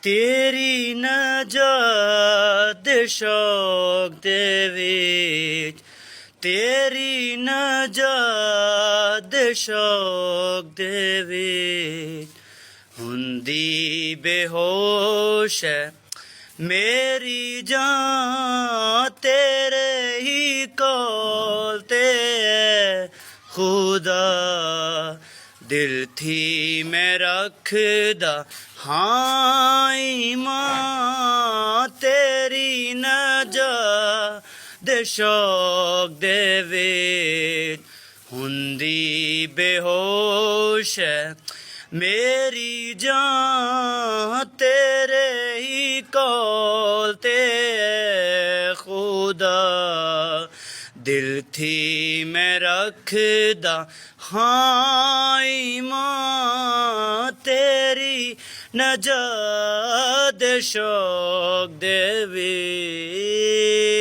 तेरी नजात शौक दे विच तेरी नजात शौक दे विच हुंदी बेहोश है मेरी जान तेरे ही कोल ते है खुदा दिल थी मैं रखदा हाँ ईमान तेरी नजात शौक दे विच हुंदी बेहोश है मेरी जान तेरे ही कोल ते है खुदा दिल थी मैं रखदा हाँ ईमान तेरी नजात शौक दे विच